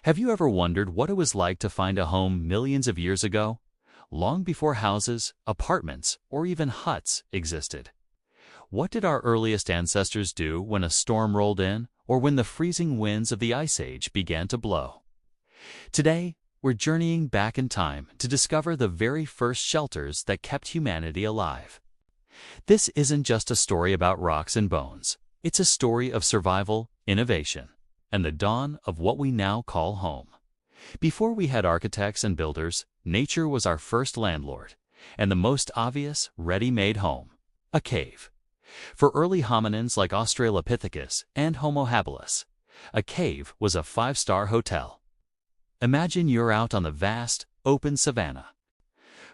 Have you ever wondered what it was like to find a home millions of years ago, long before houses, apartments, or even huts existed? What did our earliest ancestors do when a storm rolled in or when the freezing winds of the Ice Age began to blow? Today, we're journeying back in time to discover the very first shelters that kept humanity alive. This isn't just a story about rocks and bones. It's a story of survival, innovation, and the dawn of what we now call home. Before we had architects and builders, nature was our first landlord, and the most obvious, ready-made home: a cave. For early hominins like Australopithecus and Homo habilis, a cave was a five-star hotel. Imagine you're out on the vast, open savanna.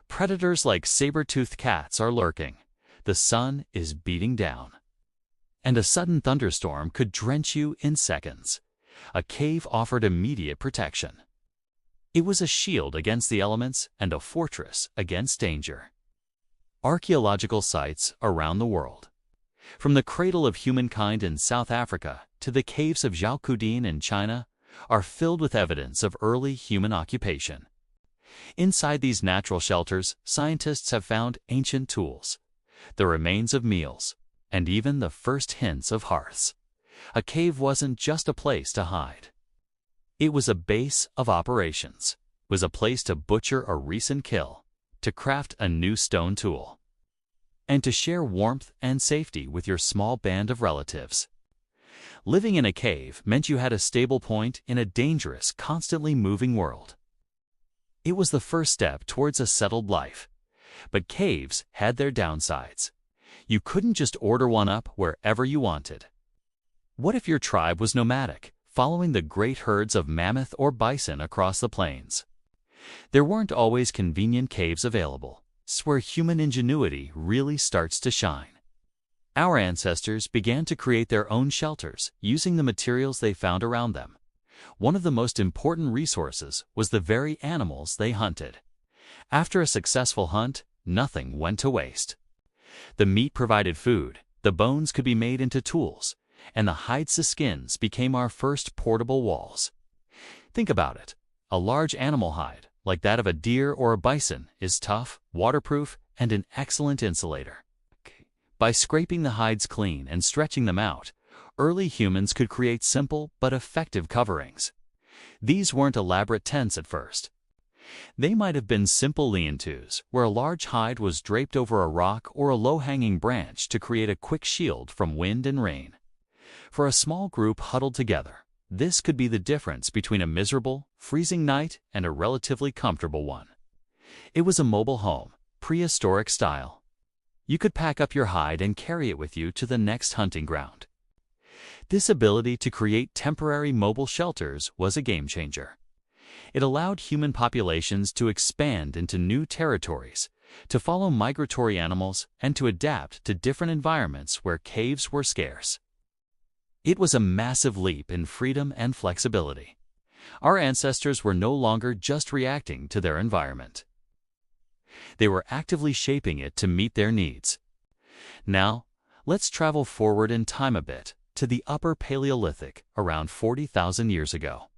Predators like saber-toothed cats are lurking. The sun is beating down, and a sudden thunderstorm could drench you in seconds. A cave offered immediate protection. It was a shield against the elements and a fortress against danger. Archaeological sites around the world, from the cradle of humankind in South Africa to the caves of Zhaokudin in China, are filled with evidence of early human occupation. Inside these natural shelters, scientists have found ancient tools, the remains of meals, and even the first hints of hearths. A cave wasn't just a place to hide. It was a base of operations. It was a place to butcher a recent kill, to craft a new stone tool, and to share warmth and safety with your small band of relatives. Living in a cave meant you had a stable point in a dangerous, constantly moving world. It was the first step towards a settled life. But caves had their downsides. You couldn't just order one up wherever you wanted. What if your tribe was nomadic, following the great herds of mammoth or bison across the plains? There weren't always convenient caves available. It's where human ingenuity really starts to shine. Our ancestors began to create their own shelters using the materials they found around them. One of the most important resources was the very animals they hunted. After a successful hunt, nothing went to waste. The meat provided food, the bones could be made into tools, and the hides to skins became our first portable walls. Think about it. A large animal hide, like that of a deer or a bison, is tough, waterproof, and an excellent insulator. By scraping the hides clean and stretching them out, early humans could create simple but effective coverings. These weren't elaborate tents at first. They might have been simple lean-tos, where a large hide was draped over a rock or a low-hanging branch to create a quick shield from wind and rain. For a small group huddled together, this could be the difference between a miserable, freezing night and a relatively comfortable one. It was a mobile home, prehistoric style. You could pack up your hide and carry it with you to the next hunting ground. This ability to create temporary mobile shelters was a game-changer. It allowed human populations to expand into new territories, to follow migratory animals, and to adapt to different environments where caves were scarce. It was a massive leap in freedom and flexibility. Our ancestors were no longer just reacting to their environment. They were actively shaping it to meet their needs. Now, let's travel forward in time a bit, to the Upper Paleolithic, around 40,000 years ago.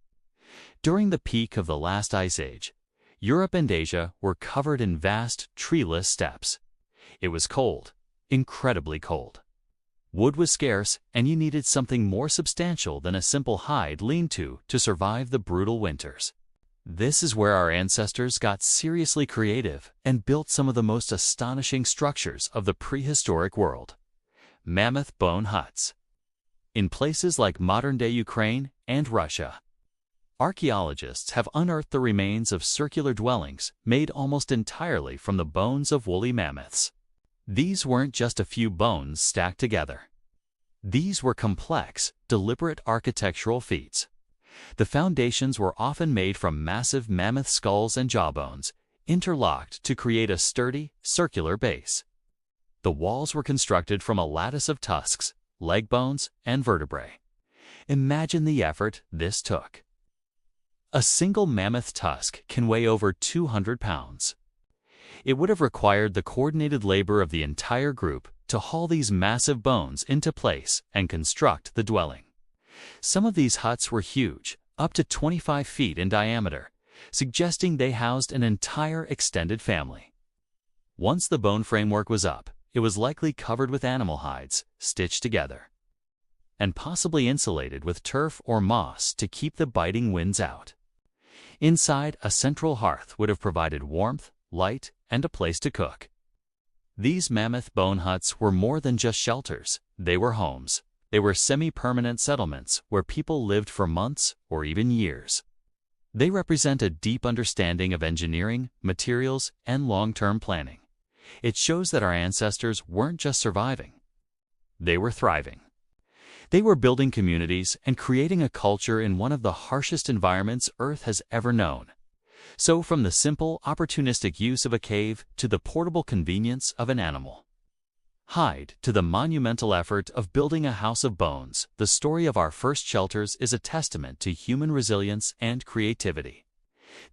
During the peak of the last ice age, Europe and Asia were covered in vast, treeless steppes. It was cold, incredibly cold. Wood was scarce, and you needed something more substantial than a simple hide lean-to survive the brutal winters. This is where our ancestors got seriously creative and built some of the most astonishing structures of the prehistoric world: mammoth bone huts. In places like modern-day Ukraine and Russia, archaeologists have unearthed the remains of circular dwellings made almost entirely from the bones of woolly mammoths. These weren't just a few bones stacked together. These were complex, deliberate architectural feats. The foundations were often made from massive mammoth skulls and jawbones, interlocked to create a sturdy, circular base. The walls were constructed from a lattice of tusks, leg bones, and vertebrae. Imagine the effort this took. A single mammoth tusk can weigh over 200 pounds. It would have required the coordinated labor of the entire group to haul these massive bones into place and construct the dwelling. Some of these huts were huge, up to 25 feet in diameter, suggesting they housed an entire extended family. Once the bone framework was up, it was likely covered with animal hides, stitched together, and possibly insulated with turf or moss to keep the biting winds out. Inside, a central hearth would have provided warmth, light, and a place to cook. These mammoth bone huts were more than just shelters. They were homes. They were semi-permanent settlements where people lived for months or even years. They represent a deep understanding of engineering, materials, and long-term planning. It shows that our ancestors weren't just surviving. They were thriving. They were building communities and creating a culture in one of the harshest environments Earth has ever known. So from the simple, opportunistic use of a cave to the portable convenience of an animal hide to the monumental effort of building a house of bones, the story of our first shelters is a testament to human resilience and creativity.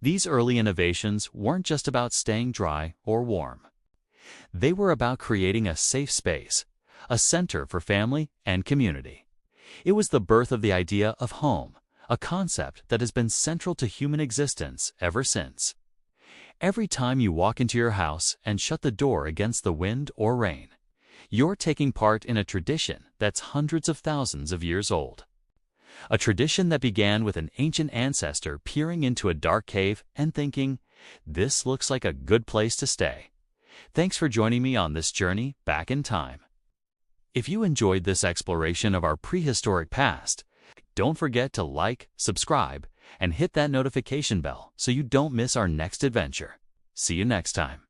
These early innovations weren't just about staying dry or warm. They were about creating a safe space, a center for family and community. It was the birth of the idea of home, a concept that has been central to human existence ever since. Every time you walk into your house and shut the door against the wind or rain, you're taking part in a tradition that's hundreds of thousands of years old. A tradition that began with an ancient ancestor peering into a dark cave and thinking, "This looks like a good place to stay." Thanks for joining me on this journey back in time. If you enjoyed this exploration of our prehistoric past, don't forget to like, subscribe, and hit that notification bell so you don't miss our next adventure. See you next time.